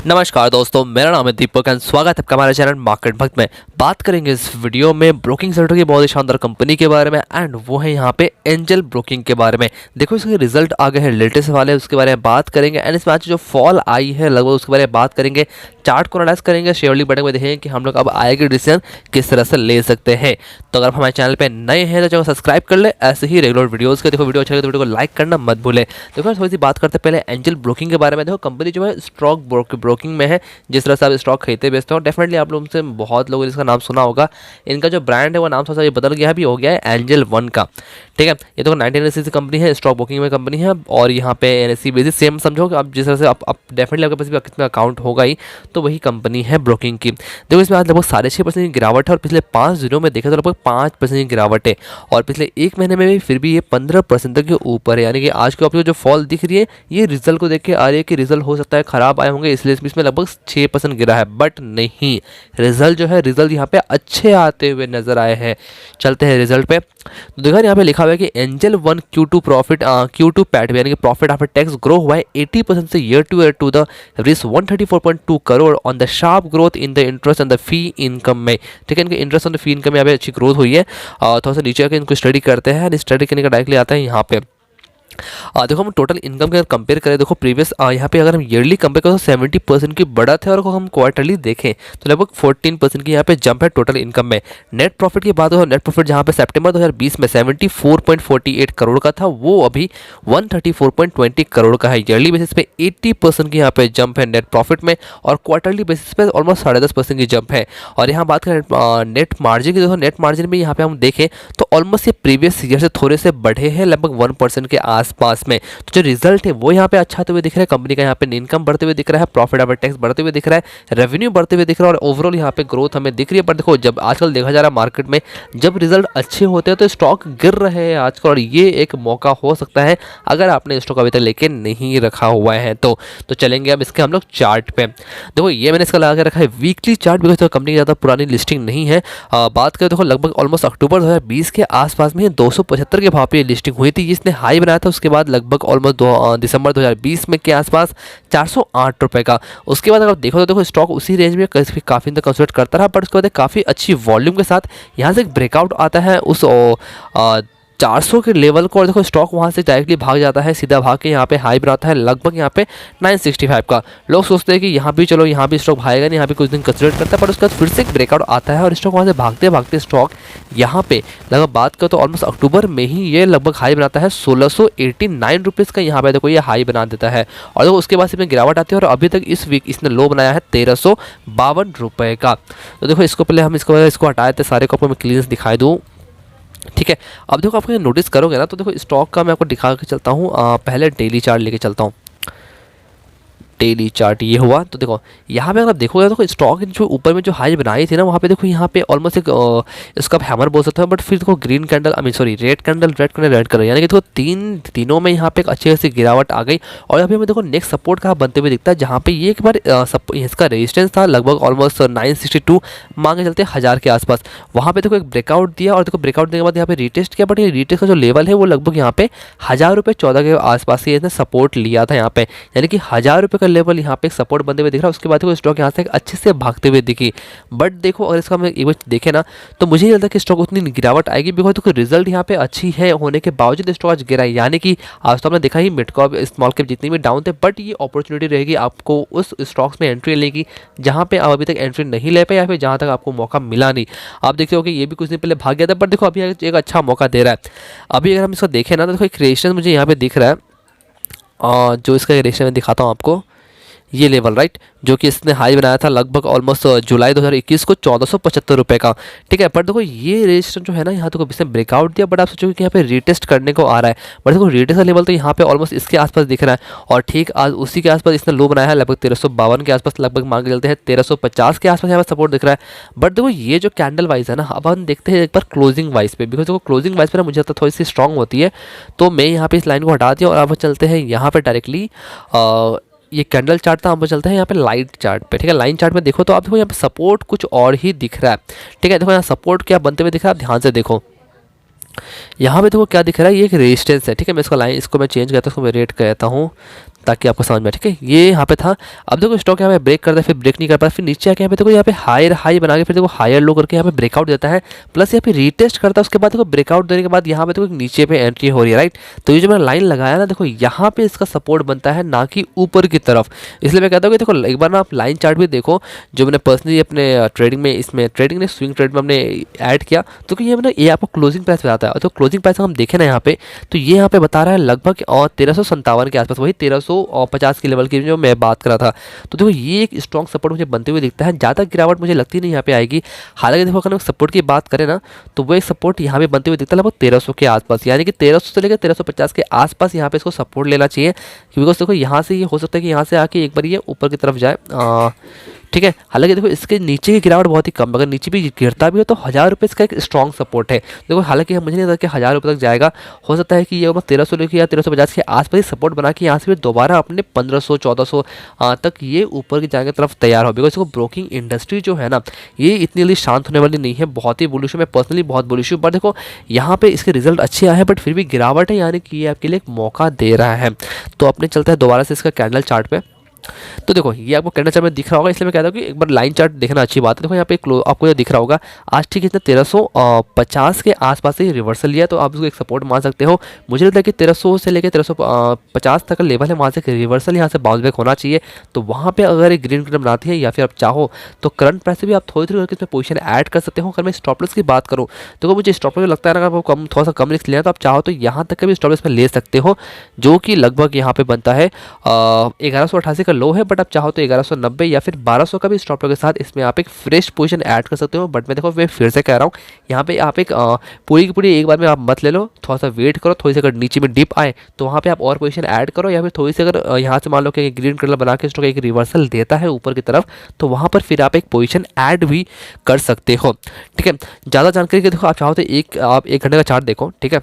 नमस्कार दोस्तों, मेरा नाम है दीपक एंड स्वागत है आपका हमारे चैनल मार्केट भक्त में। बात करेंगे इस वीडियो में ब्रोकिंग सेक्टर की बहुत ही शानदार कंपनी के बारे में एंड वो है यहाँ पे एंजल ब्रोकिंग के बारे में। देखो इसके रिजल्ट आ गए हैं लेटेस्ट वाले, उसके बारे में बात करेंगे एंड इसमें आज जो फॉल आई है लगभग उसके बारे में बात करेंगे। चार्ट को एनालाइज करेंगे, शेयर वाली बटन में देखेंगे कि हम लोग अब आए के डिसीजन किस तरह से ले सकते हैं। तो अगर हमारे चैनल पे नए हैं तो चैनल सब्सक्राइब कर ले ऐसे ही रेगुलर वीडियोस के। देखो वीडियो अच्छा लगे तो वीडियो को लाइक करना मत भूले। देखो थोड़ी सी बात करते हैं पहले एंजल ब्रोकिंग के बारे में। देखो कंपनी जो है स्टॉक ब्रोकिंग में है, जिस तरह से आप स्टॉक खरीदते बेचते हो डेफिनेटली आप लोगों से बहुत लोगों ने इसका नाम सुना होगा। इनका जो ब्रांड है वो नाम थोड़ा सा बदल गया भी हो गया है एंजल वन का। ठीक है, ये तो 19 कंपनी है, स्टॉक ब्रोकिंग में कंपनी है और यहाँ पे एनएससी बेसिस सेम समझो कि आप जिस तरह से आप डेफिनेटली आपके पास भी कितना अकाउंट होगा ही, तो वही कंपनी है ब्रोकिंग की। देखो इसमें आज लगभग 6.5% की गिरावट है और पिछले 5 दिनों में देखा तो लगभग 5% की गिरावट है और पिछले एक महीने में भी फिर भी ये 15% तक के ऊपर है। यानी कि आज को आपको जो फॉल दिख रही है ये रिजल्ट को देख के आ रही है कि रिजल्ट हो सकता है खराब आए होंगे, इसलिए इसमें लगभग 6% गिरा है। बट नहीं, रिजल्ट जो है रिजल्ट यहाँ पे अच्छे आते हुए नजर आए हैं। चलते हैं रिजल्ट पे। तो देखा यहाँ पे लिखा हुआ है कि एंजल वन Q2 पैट यानी कि प्रॉफिट आफ्टर टैक्स ग्रो हुआ है 80% से ईयर टू द रिस 134.2 crore on the sharp growth in the interest and the fee income में। ठीक है, इनके interest on the fee income में यहाँ पे अच्छी ग्रोथ हुई है। थोड़ा सा नीचे आके इनको स्टडी करते हैं, स्टडी करने का डायरेक्टली आता है यहाँ पे। देखो हम टोटल इनकम के अगर कंपेयर करें, देखो प्रीवियस यहाँ पे अगर हम ईयरली कंपेयर करें तो 70% की बढ़त है और हम क्वार्टरली देखें तो लगभग 14% की यहाँ पे जंप है टोटल इनकम में। नेट प्रॉफिट की बात हो, नेट प्रॉफिट जहाँ पे सितंबर 2020 में 74.48 करोड़ का था वो अभी 134.20 करोड़ का है। ईयरली बेसिस पे 80% की यहाँ पे जंप है नेट प्रॉफिट में और क्वार्टरली बेसिस पे ऑलमोस्ट 10.5% की जंप है। और यहाँ बात करें नेट मार्जिन की, देखो नेट मार्जिन में यहाँ पे हम देखें तो ऑलमोस्ट ये प्रीवियस ईयर से थोड़े से बढ़े हैं लगभग 1% के आसपास में। तो जो रिजल्ट है वो यहाँ पे अच्छा होते हुए दिख रहा है, कंपनी का यहाँ पे इनकम बढ़ते हुए दिख रहा है, प्रॉफिट आफ्टर टैक्स बढ़ते हुए दिख रहा है, रेवेन्यू बढ़ते हुए दिख रहा है और ओवरऑल यहाँ पे ग्रोथ हमें दिख रही है। पर देखो जब आजकल देखा जा रहा है मार्केट में जब रिजल्ट अच्छे होते हैं तो स्टॉक गिर रहे हैं आजकल और ये एक मौका हो सकता है अगर आपने स्टॉक अभी तक लेके नहीं रखा हुआ है तो चलेंगे अब इसके हम लोग चार्ट पे। देखो ये मैंने इसका लगा के रखा है वीकली चार्ट, बिकॉज तो कंपनी की ज़्यादा पुरानी लिस्टिंग नहीं है। बात करें देखो लगभग ऑलमोस्ट अक्टूबर 2020 के आसपास में 275 के भाव पे लिस्टिंग हुई थी, इसने हाई बनाया था। उसके बाद लगभग ऑलमोस्ट दिसंबर 2020 में के आसपास 408 रुपये का। उसके बाद अगर देखो तो देखो स्टॉक उसी रेंज में काफ़ी कंसल्ट करता रहा, बट उसके बाद काफ़ी अच्छी वॉल्यूम के साथ यहाँ से एक ब्रेकआउट आता है उस 400 के लेवल को और देखो स्टॉक वहाँ से डायरेक्टली भाग जाता है, सीधा भाग के यहाँ पे हाई बनाता है लगभग यहाँ पे 965 का। लोग सोचते हैं कि यहाँ भी चलो यहाँ भी स्टॉक भागेगा नहीं, यहाँ पे कुछ दिन कंसिडर करता है, पर उसके बाद फिर से एक ब्रेकआउट आता है और स्टॉक वहाँ से भागते भागते स्टॉक यहाँ पे लगभग बात करो तो ऑलमोस्ट अक्टूबर में ही ये लगभग हाई बनाता है 1689 रुपीज़ का। यहाँ पे देखो ये हाई बना देता है और देखो उसके बाद इसमें गिरावट आती है और अभी तक इस वीक इसने लो बनाया है 1352 रुपये का। तो देखो इसको पहले हम इसको हटाए थे सारे को, आपको मैं क्लियरेंस दिखाई दूँ। ठीक है, अब देखो आपको नोटिस करोगे ना तो देखो स्टॉक का मैं आपको दिखा के चलता हूँ। पहले डेली चार्ट लेके चलता हूँ। डेली चार्ट ये हुआ तो देखो यहाँ पे अगर आप देखोगे तो स्टॉक जो ऊपर में जो हाई बनाई थी ना वहाँ पे देखो यहाँ पे ऑलमोस्ट एक इसका हैमर बोल सकते हैं, बट फिर देखो ग्रीन कैंडल रेड कैंडल यानी कि देखो तीनों में यहाँ पे एक अच्छी खासी गिरावट आ गई और अभी हमें देखो नेक्स्ट सपोर्ट का बनते हुए दिखता है, जहाँ पे ये एक बार इसका रेजिस्टेंस था लगभग ऑलमोस्ट 962 मांगे चलते 1000 के आसपास। वहाँ पे देखो एक ब्रेकआउट दिया और देखो ब्रेकआउट देने के बाद यहाँ पे रिटेस्ट किया, बट ये रिटेस्ट का जो लेवल है वो लगभग यहाँ पे 1014 के आसपास ही इसने सपोर्ट लिया था यहाँ पे, यानी कि 1000 का लेवल यहाँ पे एक सपोर्ट बनते हुए दिख रहा है। उसके बाद देखो स्टॉक यहाँ से अच्छे से भागते हुए दिखी, बट देखो अगर इसका मैं एक बार देखे ना तो मुझे नहीं लगता कि स्टॉक उतनी गिरावट आएगी, बिकॉज देखो रिजल्ट यहाँ पे अच्छी है होने के बावजूद स्टॉक आज गिरा है। यानी कि आज तो हमने देखा ही मिड कैप स्मॉल कैप जितनी भी डाउन थे, बट ये अपॉर्चुनिटी रहेगी आपको उस स्टॉक्स में एंट्री लेने की जहाँ पे आप अभी तक एंट्री नहीं ले पाए या फिर जहाँ तक आपको मौका मिला नहीं। आप देखते हो कि ये भी कुछ दिन पहले भाग गया था, बट देखो अभी एक अच्छा मौका दे रहा है। अभी अगर हम इसको देखें ना तो देखो एक रेजिस्टेंस मुझे यहाँ पे दिख रहा है, जो इसका रेजिस्टेंस मैं दिखाता हूँ आपको, ये लेवल राइट, जो कि इसने हाई बनाया था लगभग ऑलमोस्ट जुलाई 2021 को 1475 रुपये का। ठीक है, बट देखो ये रेजिस्टेंस जो है ना यहाँ देखो इसने ब्रेकआउट दिया, बट आप सोचोगे कि यहाँ पे रिटेस्ट करने को आ रहा है, बट देखो रिटेस्ट का लेवल तो यहाँ पे ऑलमोस्ट इसके आसपास दिख रहा है और ठीक आज उसी के आसपास इसने लो बनाया है लगभग 1352 के आसपास, लगभग मान के चलते हैं 1350 के आसपास यहाँ पर सपोर्ट दिख रहा है। बट देखो ये जो कैंडल वाइज है ना, अब हम देखते हैं एक बार क्लोजिंग वाइज पे, बिकॉज देखो क्लोजिंग वाइज पर मुझे लगता है थोड़ी सी स्ट्रॉन्ग होती है, तो मैं यहाँ पे इस लाइन को हटा दिया और अब चलते हैं यहाँ पे डायरेक्टली ये कैंडल चार्ट था, हम चलते हैं यहाँ पे लाइट चार्ट पे। ठीक है, लाइन चार्ट में देखो तो आप देखो यहाँ पे सपोर्ट कुछ और ही दिख रहा है। ठीक है, देखो यहाँ सपोर्ट क्या बनते हुए दिख रहा है, आप ध्यान से देखो यहाँ पे देखो क्या दिख रहा है, ये एक रेजिस्टेंस है। ठीक है, मैं इसको मैं चेंज करता हूँ, इसको मैं रेट कहता हूँ ताकि आपको समझ में आए, ठीक है। ये यहाँ पे था। अब देखो स्टॉक यहाँ पे ब्रेक करता है, फिर ब्रेक नहीं कर पाता, फिर नीचे आके यहाँ पे देखो यहाँ पे हायर हाई बना के फिर देखो हायर लो करके यहाँ पे ब्रेकआउट देता है, प्लस यहाँ पे रीटेस्ट करता है। उसके बाद देखो ब्रेकआउट देने के बाद यहाँ पे देखो नीचे पे एंट्री हो रही है, राइट। तो ये जो मैंने लाइन लगाया ना, देखो यहाँ पे इसका सपोर्ट बनता है, ना कि ऊपर की तरफ। इसलिए मैं कहता हूँ कि देखो एक बार ना आप लाइन चार्ट भी देखो, जो मैंने पर्सनली अपने ट्रेडिंग में, इसमें ट्रेडिंग ने स्विंग ट्रेड में हमने ऐड किया, तो कि ये मतलब ये आपको क्लोजिंग प्राइस बताता है। तो क्लोजिंग प्राइस हम देखें ना यहाँ पे, तो ये यहाँ पे बता रहा है लगभग 1357 के आसपास, वही 1350 के लेवल की जो मैं बात कर रहा था। तो देखो ये एक स्ट्रॉन्ग सपोर्ट मुझे बनते हुए दिखता है। ज़्यादा गिरावट मुझे लगती नहीं यहाँ पे आएगी। हालांकि देखो अगर सपोर्ट की बात करें ना, तो वो एक सपोर्ट यहाँ पे बनते हुए दिखता है लगभग 1300 के आसपास, यानी कि 1300 से लेकर 1350 के आसपास यहाँ पे इसको सपोर्ट लेना चाहिए। बिकॉज देखो यहाँ से ये हो सकता है कि यहाँ से आके एक बार ये ऊपर की तरफ जाए, ठीक है। हालांकि देखो इसके नीचे की गिरावट बहुत ही कम, अगर नीचे भी गिरता भी हो तो 1000 रुपये इसका एक स्ट्रॉन्ग सपोर्ट है। देखो हालांकि मुझे नहीं लगता कि 1000 रुपये तक जाएगा, हो सकता है कि ये 1300 लेके या 1350 के आसपास ही सपोर्ट बना के यहाँ से फिर दोबारा अपने 1500 1400 तक ये ऊपर की जाने की तरफ तैयार हो। बिकॉज देखो ब्रोकिंग इंडस्ट्री जो है ना, ये इतनी जल्दी शांत होने वाली नहीं है। बहुत ही बुलिश हूँ मैं, पर्सनली बहुत बुलिश हूँ। बट देखो यहाँ पे इसके रिजल्ट अच्छे आए हैं, बट फिर भी गिरावट है, यानी कि ये आपके लिए एक मौका दे रहा है। तो अपने चलते हैं दोबारा से इसका कैंडल चार्ट पे। तो देखो ये आपको कैंडल चार्ट में दिख रहा होगा, इसलिए मैं कहता हूँ कि एक बार लाइन चार्ट देखना अच्छी बात है। देखो यहाँ पे आपको ये दिख रहा होगा, आज ठीक इसने 1350 के आसपास से रिवर्सल लिया, तो आप इसको एक सपोर्ट मान सकते हो। मुझे लगता है कि 1300 से लेकर 1350 तक का लेवल है, वहाँ से रिवर्सल यहाँ से बाउंस बैक होना चाहिए। तो वहाँ पे अगर एक ग्रीन कलर बनाती है, या फिर आप चाहो तो करंट प्राइस से भी आप थोड़ी थोड़ी करके इसमें पोजीशन ऐड कर सकते हो। अगर मैं स्टॉप लॉस की बात करूँ, तो मुझे स्टॉप लॉस लगता है ना, अगर वो कम थोड़ा सा कम रिस्क लेना, तो आप चाहो तो यहाँ तक का भी स्टॉप लॉस में ले सकते हो, जो कि लगभग यहाँ पे बनता है 1188 का लो है। बट आप चाहो तो 1190 या फिर 1200 का भी स्टॉप लॉस के साथ इसमें आप एक फ्रेश पोजीशन ऐड कर सकते हो। बट मैं देखो मैं फिर से कह रहा हूँ, यहाँ पे आप एक पूरी की पूरी एक बार में आप मत ले लो, थोड़ा सा वेट करो। थोड़ी सी अगर नीचे में डिप आए तो वहाँ पे आप और पोजीशन ऐड करो, या फिर थोड़ी सी अगर यहाँ से मान लो कि ग्रीन कलर बना के स्टॉक एक रिवर्सल देता है ऊपर की तरफ, तो वहाँ पर फिर आप एक पोजीशन ऐड भी कर सकते हो, ठीक है। ज़्यादा जानकारी के देखो आप चाहो तो आप 1 घंटे का चार्ट देखो, ठीक है।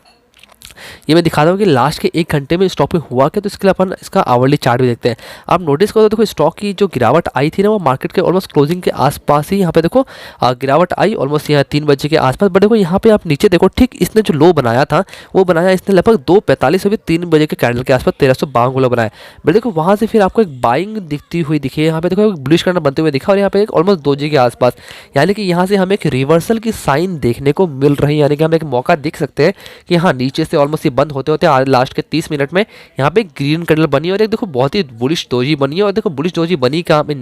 ये मैं दिखाता हूँ कि लास्ट के 1 घंटे में स्टॉक में हुआ क्या, तो इसके लिए अपन इसका आवरली चार्ट भी देखते हैं। आप नोटिस करो तो देखो स्टॉक की जो गिरावट आई थी ना, वो मार्केट के ऑलमोस्ट क्लोजिंग के आसपास ही यहाँ पे देखो गिरावट आई, ऑलमोस्ट यहाँ 3 बजे के आसपास। बट देखो यहाँ पे आप नीचे देखो, ठीक इसने जो लो बनाया था वो बनाया इसने लगभग 2:45 से 3 बजे के कैंडल के आसपास 1352 को लो बनाया। बट देखो वहाँ से फिर आपको एक बाइंग दिखती हुई दिखी है, यहाँ पे देखो एक ब्लूइश कैंडल बनते हुए दिखा, और यहाँ पे एक ऑलमोस्ट 2 जी के आसपास, यानी कि यहाँ से हमें एक रिवर्सल की साइन देखने को मिल रही है। यानी कि हम एक मौका देख सकते हैं कि हाँ नीचे से ऑलमोस्ट ये बंद होते होते लास्ट के 30 मिनट में यहाँ पे ग्रीन कैंडल बनी, और एक देखो बहुत ही बुलिश डोजी बनी है। और देखो बुलिश डोजी बनी कहाँ पे,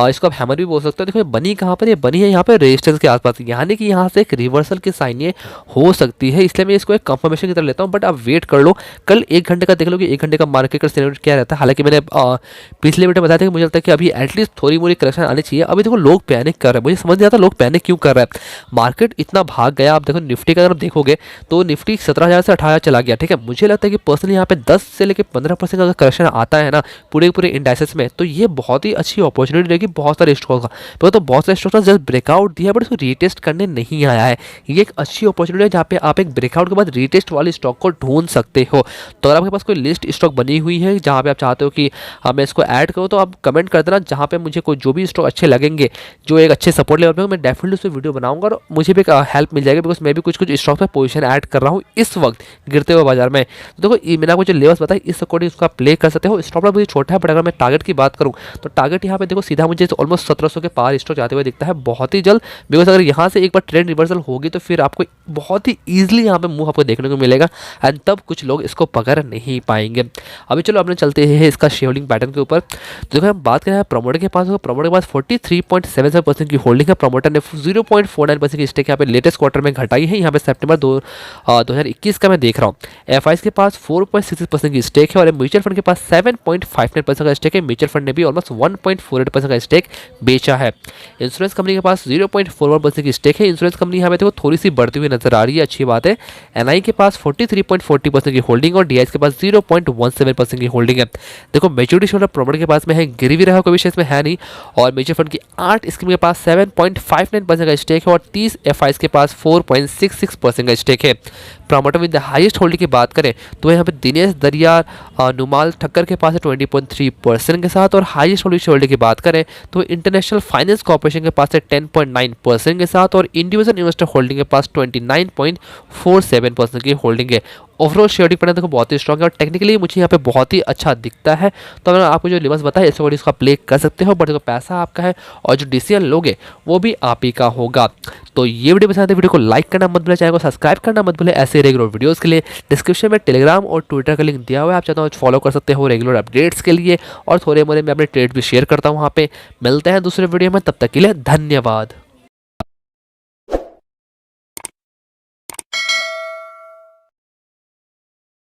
इसको आप हैमर भी बोल सकते हो। देखो बनी कहाँ पर, ये बनी है यहाँ पे रेजिस्टेंस के आसपास, यानी कि यहाँ से एक रिवर्सल की साइन ये हो सकती है। इसलिए मैं इसको एक कंफर्मेशन की तरह लेता हूँ। बट आप वेट कर लो, कल 1 घंटे का देख लो कि 1 घंटे का मार्केट का सिनेरियो क्या रहता है। हालांकि मैंने पिछले वीडियो में बताया था कि मुझे लगता है कि अभी एटलीस्ट थोड़ी मोड़ी करेक्शन आनी चाहिए। अभी देखो लोग पैनिक कर रहे हैं, मुझे समझ नहीं आता लोग पैनिक क्यों कर रहे हैं। मार्केट इतना भाग गया, आप देखो निफ्टी का अगर देखोगे तो निफ्टी 17,000 से 18,000 चला गया, ठीक है। मुझे लगता है कि पर्सनली यहाँ पे 10 से लेकर 15% का अगर करेक्शन आता है ना पूरे इंडाइसेस में, तो ये बहुत ही अच्छी अपॉर्चुनिटी रहेगी बहुत सारे स्टॉक का। तो बहुत सारे स्टॉक जस्ट ब्रेकआउट दिया, बट इसको रीटेस्ट करने नहीं आया है। ये एक अच्छी अपॉर्चुनिटी है जहाँ पे आप एक ब्रेकआउट के बाद रीटेस्ट वाले स्टॉक को ढूंढ सकते हो। तो अगर आपके पास कोई लिस्ट स्टॉक बनी हुई है जहाँ पे आप चाहते हो कि मैं इसको ऐड करूँ, तो आप कमेंट कर देना, जहाँ पे मुझे कोई जो भी स्टॉक अच्छे लगेंगे, जो एक अच्छे सपोर्ट लेवल पे, मैं डेफिनेटली उस पर वीडियो बनाऊंगा और मुझे भी एक हेल्प मिल जाएगी। बिकॉज मैं भी कुछ स्टॉक पे पोजीशन ऐड कर रहा हूँ इस वक्त गिरते हुए बाजार में। तो देखो मैंने आपको जो लेवल्स बताया इस अकॉर्डिंग उसका प्ले कर सकते हो। स्टॉप लॉस मुझे छोटा है, बट अगर मैं टारगेट की बात करूँ तो टारगेट यहाँ पे देखो सीधा मुझे ऑलमोस्ट 1700 के पार स्टॉक जाते हुए दिखता है बहुत ही जल्द। बिकॉज अगर यहाँ से एक बार ट्रेंड रिवर्सल होगी तो फिर आपको बहुत ही ईजिली यहाँ पे मूव आपको देखने को मिलेगा, एंड तब कुछ लोग इसको पकड़ नहीं पाएंगे। अभी चलो अपने चलते हैं इसका शेयरहोल्डिंग पैटर्न के ऊपर। तो देखो हम बात करें प्रमोटर के पास, 43.77% की होल्डिंग है। प्रमोटर ने 0.49% की स्टेक यहाँ पे लेटेस्ट क्वार्टर में घटाई है। यहाँ पे सितंबर 2021 का मैं देख रहा हूँ। एफआईज के पास 4.66% की स्टेक है, और म्यूचुअल फंड के पास 7.59% का स्टेक है। म्यूचुअल फंड ने भी ऑलमोस्ट 1.48% का स्टेक बेचा है। इंश्योरेंस कंपनी के पास 0.41% की स्टेक है। इंश्योरेंस कंपनी यहाँ पे देखो थोड़ी सी बढ़ती हुई नजर आ रही है, अच्छी बात है। एनआई के पास 43.40% की होल्डिंग और डीआईएस के पास 0.17% की होल्डिंग है। देखो मेच्योरिटी शेयर प्रमोटर के पास में है, गिरी भी रहा कोई विषय इसमें है नहीं। और म्यूचुअल फंड की 8 स्कीम के पास 7.59% का स्टेक है, और 30 एफआईज के पास 4.66% का स्टेक है। Promoter with the highest holding की बात करें तो यहाँ पे दिनेश दरिया नुमाल ठक्कर के पास है 20.3% के साथ, और हाईएस्ट होल्डिंग की बात करें तो इंटरनेशनल फाइनेंस कॉर्पोरेशन के पास है 10.9% के साथ, और इंडिविजुअल इन्वेस्टर होल्डिंग के पास 29.47% की होल्डिंग है। ओवरऑल शेडिंग पैटर्न देखो बहुत ही स्ट्रॉग है और टेक्निकली मुझे यहाँ पे बहुत ही अच्छा दिखता है। तो मैंने आपको जो लिबास बताया इस अकॉर्डिंग इसको आप प्ले कर सकते हो, बट देखो पैसा आपका है और जो डिसीजन लोगे वो भी आप ही का होगा। तो ये वीडियो पसंद है, वीडियो को लाइक करना मत भूलें, चैनल को सब्सक्राइब करना मत भूलें। ऐसे रेगुलर वीडियोस के लिए डिस्क्रिप्शन में टेलीग्राम और ट्विटर का लिंक दिया हुआ है, आप चाहते हो फॉलो कर सकते हो रेगुलर अपडेट्स के लिए। और थोड़े मोरे मैं अपने ट्रेड भी शेयर करता हूँ वहाँ पे। मिलते हैं दूसरे वीडियो में, तब तक के लिए धन्यवाद।